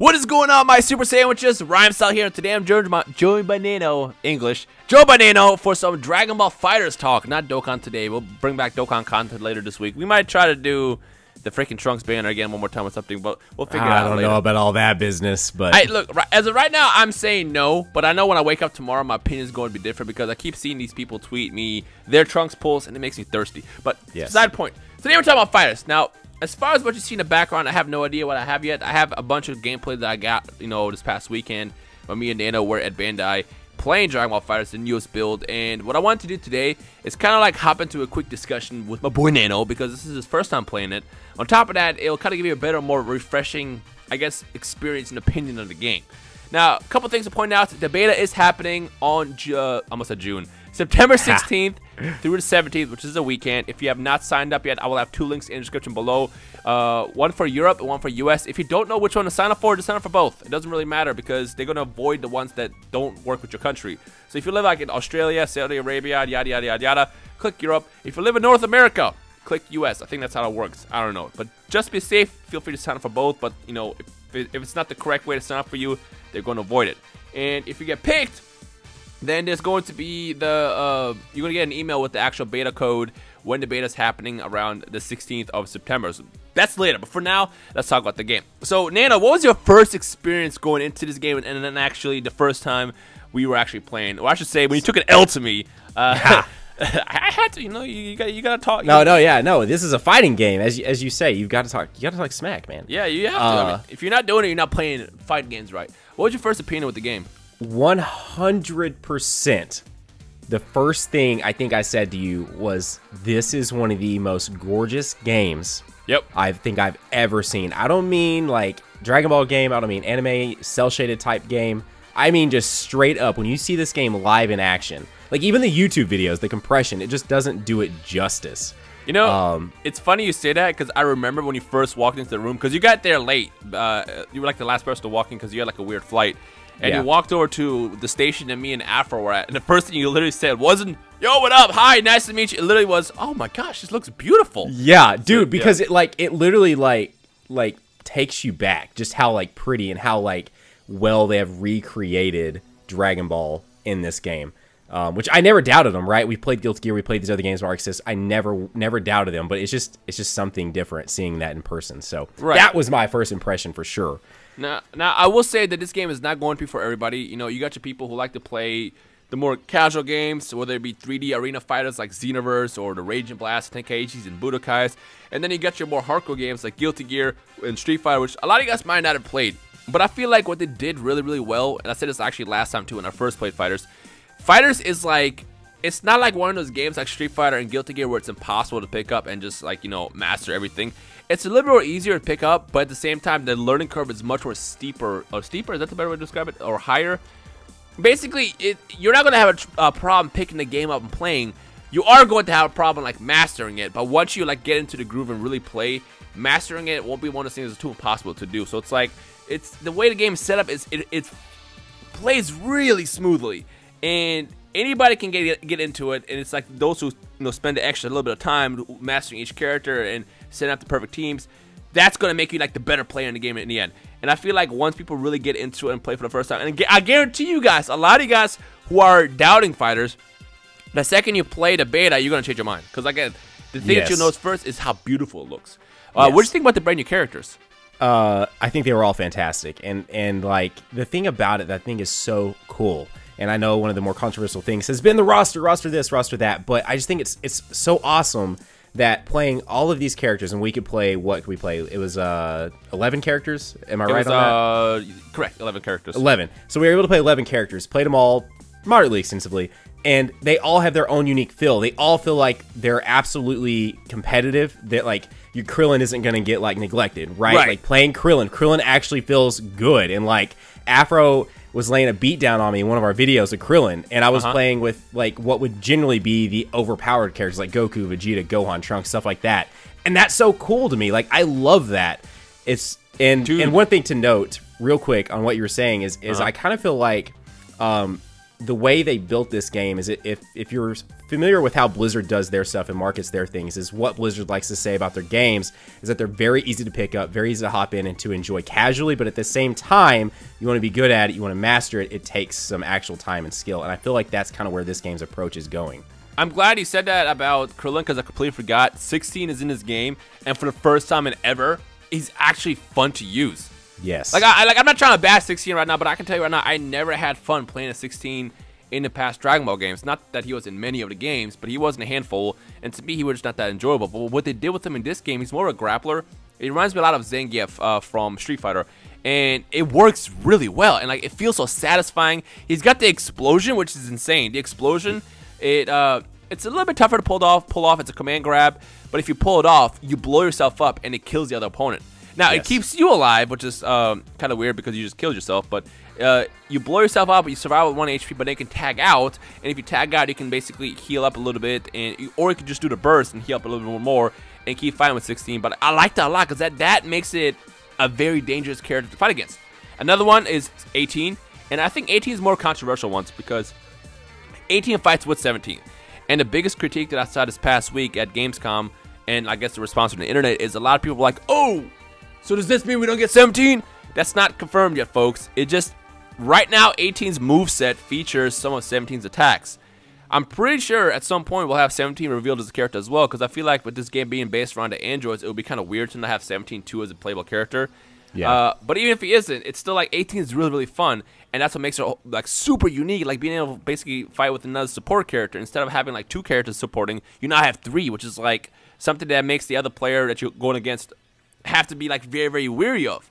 What is going on, my super sandwiches? Rhymestyle here, and today I'm joined by Nano, English, joined by Nano for some Dragon Ball FighterZ talk. Not Dokkan today. We'll bring back Dokkan content later this week. We might try to do the freaking Trunks banner again one more time or something, but we'll figure it out later. I don't know about all that business, but look, as of right now, I'm saying no, but I know when I wake up tomorrow, my opinion is going to be different because I keep seeing these people tweet me their Trunks pulls, and it makes me thirsty. But side point. Today we're talking about FighterZ. Now, as far as what you see in the background, I have no idea what I have yet. I have a bunch of gameplay that I got, this past weekend when me and Nano were at Bandai playing Dragon Ball FighterZ, the newest build. And what I wanted to do today is kind of like hop into a quick discussion with my boy Nano because this is his first time playing it. On top of that, it'll kind of give you a better, more refreshing, I guess, experience and opinion of the game. Now, a couple things to point out. The beta is happening on June. September 16th through the 17th, which is a weekend. If you have not signed up yet, I will have two links in the description below. One for Europe and one for US. If you don't know which one to sign up for, just sign up for both. It doesn't really matter because they're going to avoid the ones that don't work with your country. So if you live like in Australia, Saudi Arabia, yada, yada, yada, yada, click Europe. If you live in North America, click US. I think that's how it works. I don't know. But just be safe. Feel free to sign up for both. But, if it's not the correct way to sign up for you, they're going to avoid it. And if you get picked, then there's going to be you're going to get an email with the actual beta code when the beta is happening around the 16th of September. So that's later, but for now, let's talk about the game. So, Nano, what was your first experience going into this game, and then actually the first time we were actually playing? Or I should say, when you took an L to me. I had to, you gotta talk. No. This is a fighting game, as you say. You've got to talk. You got to talk smack, man. Yeah, you have to. I mean, if you're not doing it, you're not playing fighting games right. What was your first opinion with the game? 100%. The first thing I think I said to you was, this is one of the most gorgeous games I think I've ever seen. I don't mean like Dragon Ball game. I don't mean anime, cel-shaded type game. I mean just straight up, when you see this game live in action, like even the YouTube videos, the compression, it just doesn't do it justice. It's funny you say that because I remember when you first walked into the room, because you got there late. You were like the last person to walk in because you had like a weird flight. And you walked over to the station that me and Afro were at, and the first thing you literally said wasn't, "Yo, what up? Hi, nice to meet you." It literally was, "Oh my gosh, this looks beautiful." Yeah, dude, because it literally like takes you back, just how like pretty and how like well they have recreated Dragon Ball in this game. Which I never doubted them, right? We played Guilty Gear, we played these other games, Arc Sys. I never doubted them, but it's just something different seeing that in person. So that was my first impression for sure. Now, I will say that this game is not going to be for everybody. You got your people who like to play the more casual games, whether it be 3D arena fighters like Xenoverse or the Raging Blast, Tenkaichis, and Budokais. And then you got your more hardcore games like Guilty Gear and Street Fighter, which a lot of you guys might not have played. But I feel like what they did really, really well, and I said this actually last time too when I first played FighterZ is like, it's not like one of those games like Street Fighter and Guilty Gear where it's impossible to pick up and just like, master everything. It's a little bit more easier to pick up, but at the same time, the learning curve is much more steeper. Or steeper, is that the better way to describe it? Or higher? Basically, you're not going to have a problem picking the game up and playing. You are going to have a problem like mastering it, but once you like get into the groove and really play, mastering it won't be one of those things that's too impossible to do. So it's like, the way the game is set up is it plays really smoothly. And anybody can get into it, and it's like those who spend the extra little bit of time mastering each character and setting up the perfect teams. That's going to make you like the better player in the game in the end. And I feel like once people really get into it and play for the first time, and I guarantee you guys, a lot of you guys who are doubting fighters, the second you play the beta, you're going to change your mind. Because again, the thing that you'll notice first is how beautiful it looks. What do you think about the brand new characters? I think they were all fantastic, and like the thing about it that I think is so cool. And I know one of the more controversial things has been the roster this, roster that, but I just think it's so awesome that playing all of these characters, and we could play, what could we play? It was 11 characters, am I right on that? Correct, 11 characters. 11. So we were able to play 11 characters, played them all moderately extensively, and they all have their own unique feel. They all feel like they're absolutely competitive, that like your Krillin isn't going to get like neglected, right? Like playing Krillin actually feels good, and like Afro was laying a beat down on me in one of our videos of Krillin, and I was playing with like what would generally be the overpowered characters like Goku, Vegeta, Gohan, Trunks, stuff like that. And that's so cool to me. Like I love that. And one thing to note real quick on what you were saying is I kind of feel like the way they built this game is if you're familiar with how Blizzard does their stuff and markets their things, is what Blizzard likes to say about their games is that they're very easy to pick up, very easy to hop in and to enjoy casually, but at the same time, you want to be good at it, you want to master it, it takes some actual time and skill, and I feel like that's kind of where this game's approach is going. I'm glad you said that about Krillin because I completely forgot. 16 is in this game, and for the first time in ever, he's actually fun to use. Yes. I'm not trying to bash 16 right now, but I can tell you right now, I never had fun playing a 16 in the past Dragon Ball games. Not that he was in many of the games, but he was in a handful, and to me, he was just not that enjoyable. But what they did with him in this game, he's more of a grappler. It reminds me a lot of Zangief from Street Fighter, and it works really well, and like it feels so satisfying. He's got the explosion, which is insane. The explosion, it's a little bit tougher to pull off. It's a command grab, but if you pull it off, you blow yourself up, and it kills the other opponent. Now, It keeps you alive, which is kind of weird because you just killed yourself, but you blow yourself up, you survive with 1 HP, but then you can tag out, and if you tag out, you can basically heal up a little bit, or you can just do the burst and heal up a little bit more and keep fighting with 16, but I like that a lot because that makes it a very dangerous character to fight against. Another one is 18, and I think 18 is more controversial ones because 18 fights with 17, and the biggest critique that I saw this past week at Gamescom, and I guess the response from the internet, is a lot of people were like, oh, so does this mean we don't get 17? That's not confirmed yet, folks. It just, right now, 18's moveset features some of 17's attacks. I'm pretty sure at some point we'll have 17 revealed as a character as well, because I feel like with this game being based around the androids, it would be kind of weird to not have 17-2 as a playable character. Yeah. But even if he isn't, it's still like 18 is really, really fun, and that's what makes it like super unique, like being able to basically fight with another support character. Instead of having like 2 characters supporting, you now have 3, which is like something that makes the other player that you're going against have to be like very, very weary of.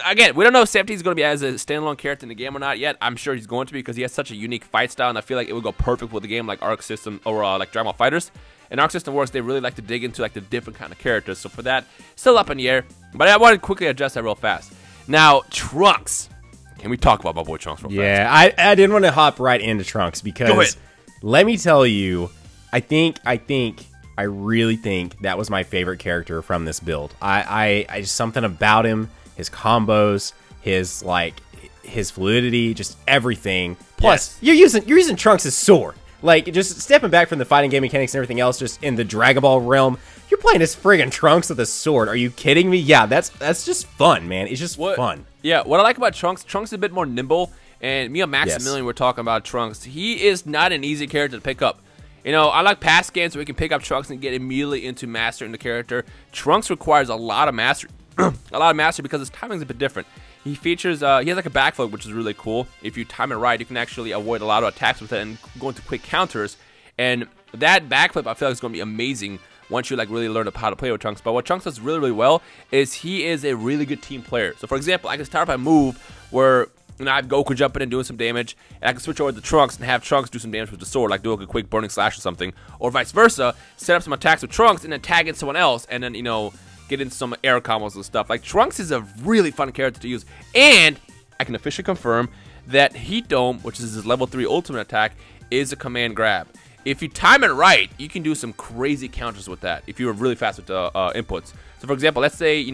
Again, we don't know if 17 is going to be as a standalone character in the game or not yet. I'm sure he's going to be because he has such a unique fight style, and I feel like it would go perfect with a game like Arc System or like Dragon Ball FighterZ. And Arc System Works, they really like to dig into like the different kind of characters. So for that, still up in the air. But I want to quickly address that real fast. Now, Trunks. Can we talk about my boy Trunks real fast? Yeah, I didn't want to hop right into Trunks because let me tell you, I really think that was my favorite character from this build. I just something about him, his combos, his fluidity, just everything. Plus, you're using Trunks' sword. Like, just stepping back from the fighting game mechanics and everything else, just in the Dragon Ball realm, you're playing as friggin' Trunks with a sword. Are you kidding me? Yeah, that's just fun, man. It's just fun. Yeah, what I like about Trunks is a bit more nimble, and me and Maximilian were talking about Trunks. He is not an easy character to pick up. You know, I like past games where we can pick up Trunks and get immediately into mastering the character. Trunks requires a lot of mastery, because his timing's a bit different. He features, he has like a backflip, which is really cool. If you time it right, you can actually avoid a lot of attacks with it and go into quick counters. And that backflip, I feel like, is going to be amazing once you like really learn how to play with Trunks. But what Trunks does really, really well is he is a really good team player. So, for example, I can start by move where I have Goku jumping and doing some damage, and I can switch over to Trunks and have Trunks do some damage with the sword, like do like a quick burning slash or something, or vice versa, set up some attacks with Trunks and then tag in someone else, and then, you know, get into some air combos and stuff. Like, Trunks is a really fun character to use, and I can officially confirm that Heat Dome, which is his level 3 ultimate attack, is a command grab. If you time it right, you can do some crazy counters with that if you were really fast with the inputs. So, for example, let's say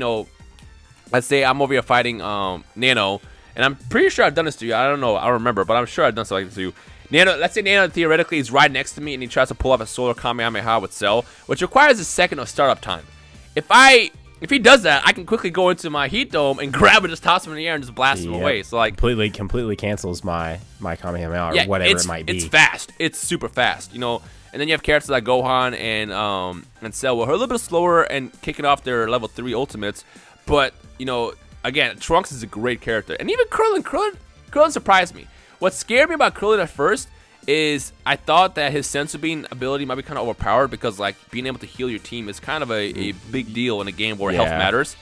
I'm over here fighting Nano, and I'm pretty sure I've done this to you. I don't know. I don't remember, but I'm sure I've done something like this to you. Nano, let's say Nano theoretically is right next to me, and he tries to pull off a Solar Kamehameha with Cell, which requires a second of startup time. If he does that, I can quickly go into my Heat Dome and grab it, just toss him in the air, and just blast him away. So like completely cancels my Kamehameha or whatever it might be. It's fast. It's super fast. You know. And then you have characters like Gohan and Cell, who are a little bit slower and kicking off their level 3 ultimates, but you know. Again, Trunks is a great character. And even Krillin surprised me. What scared me about Krillin at first is I thought that his sensu bean ability might be kind of overpowered because, like, being able to heal your team is kind of a big deal in a game where health matters.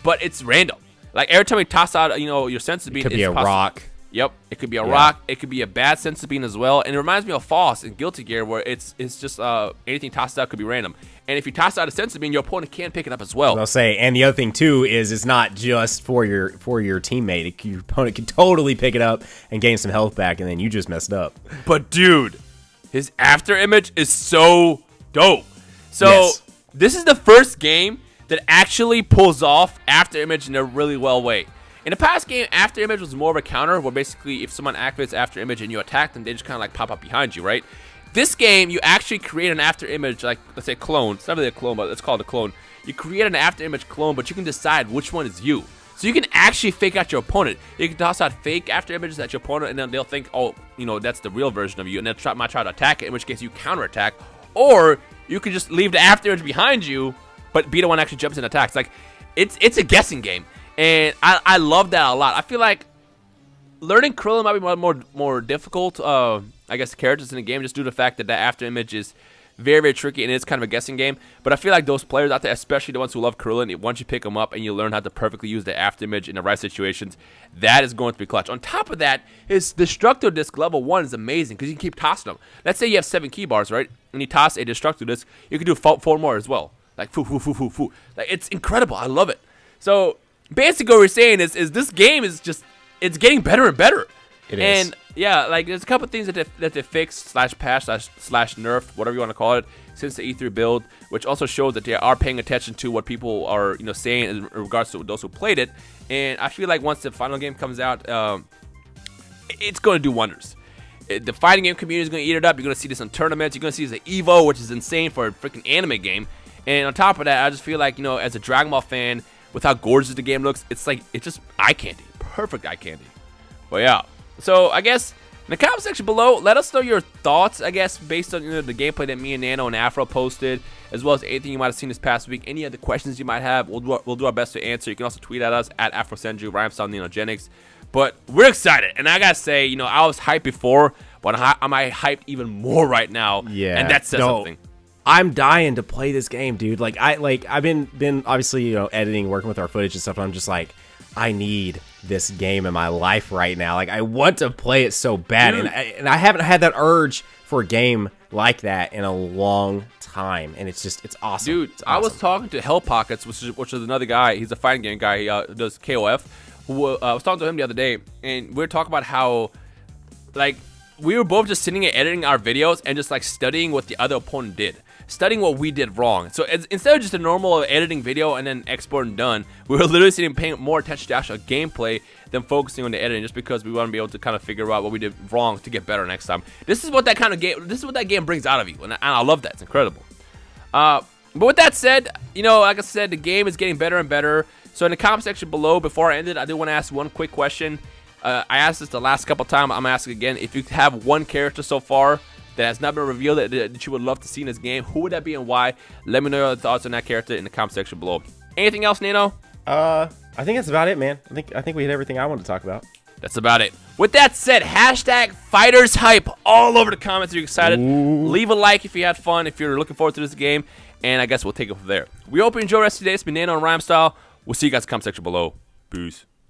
But it's random. Like, every time you toss out, you know, your sensu bean, it could be a rock. Yep, it could be a rock. It could be a bad sensu bean as well. And it reminds me of False in Guilty Gear, where it's just anything tossed out could be random. And if you toss out a sensu bean, your opponent can pick it up as well. I'll say, and the other thing too is it's not just for your teammate. Your opponent can totally pick it up and gain some health back, and then you just messed up. But dude, his after image is so dope. So this is the first game that actually pulls off after image in a really well way. In the past game, after image was more of a counter, where basically if someone activates after image and you attack them, they just kind of like pop up behind you, right? This game, you actually create an after image, like let's say clone. It's not really a clone, but let's call it a clone. You create an after image clone, but you can decide which one is you. So you can actually fake out your opponent. You can toss out fake after images at your opponent, and then they'll think, oh, you know, that's the real version of you, and they'll might try to attack it, in which case you counterattack. Or you can just leave the after image behind you, but be the one that actually jumps and attacks. Like, it's a guessing game, and I love that a lot. I feel like learning Krillin might be more difficult, I guess, characters in the game, just due to the fact that that after image is very, very tricky, and it's kind of a guessing game. But I feel like those players out there, especially the ones who love Krillin, once you pick them up and you learn how to perfectly use the after image in the right situations, that is going to be clutch. On top of that, his Destructo Disc level 1 is amazing because you can keep tossing them. Let's say you have 7 key bars, right? And you toss a Destructo Disc, you can do 4 more as well. Like, foo, foo, foo, foo, foo. Like, it's incredible. I love it. So, basically what we're saying is this game is just, it's getting better and better. It is. And yeah, like there's a couple things that they fixed, slash patch, slash nerf, whatever you want to call it, since the E3 build, which also shows that they are paying attention to what people are, you know, saying in regards to those who played it. And I feel like once the final game comes out, it's going to do wonders. The fighting game community is going to eat it up. You're going to see this in tournaments. You're going to see this at EVO, which is insane for a freaking anime game. And on top of that, I just feel like, you know, as a Dragon Ball fan, with how gorgeous the game looks, it's like, it's just eye candy. Perfect eye candy. But yeah. So, I guess, in the comment section below, let us know your thoughts, I guess, based on, you know, the gameplay that me and Nano and Afro posted, as well as anything you might have seen this past week. Any other questions you might have, we'll do our best to answer. You can also tweet at us, at AfroSenju, Rhymestyle, Nenogenics. But we're excited, and I gotta say, you know, I was hyped before, but I'm hyped even more right now. Yeah. And that says something. I'm dying to play this game, dude. I've been obviously, you know, editing, working with our footage and stuff, and I'm just like, I need this game in my life right now. Like, I want to play it so bad, and I haven't had that urge for a game like that in a long time, and it's awesome. Dude, it's awesome. I was talking to Hell Pockets, which is another guy. He's a fighting game guy. He does KOF. Who I was talking to him the other day, and we were talking about how, like, we were both just sitting and editing our videos and just like studying what the other opponent did, studying what we did wrong. So instead of just a normal editing video and then export and done, we were literally sitting paying more attention to actual gameplay than focusing on the editing, just because we want to be able to kind of figure out what we did wrong to get better next time. This is what that kind of game, this is what that game brings out of you, and I love that. It's incredible. But with that said, you know, like I said, the game is getting better and better. So in the comment section below, before I end it, I do want to ask one quick question. I asked this the last couple times. I'm asking again. If you have one character so far that has not been revealed that you would love to see in this game, who would that be and why? Let me know your thoughts on that character in the comment section below. Anything else, Nano? I think that's about it, man. I think we hit everything I wanted to talk about. That's about it. With that said, hashtag FighterZhype all over the comments. If you're excited, leave a like if you had fun, if you're looking forward to this game, and I guess we'll take it from there. We hope you enjoy the rest of the day. It's been Nano and Rhymestyle. We'll see you guys in the comment section below. Peace.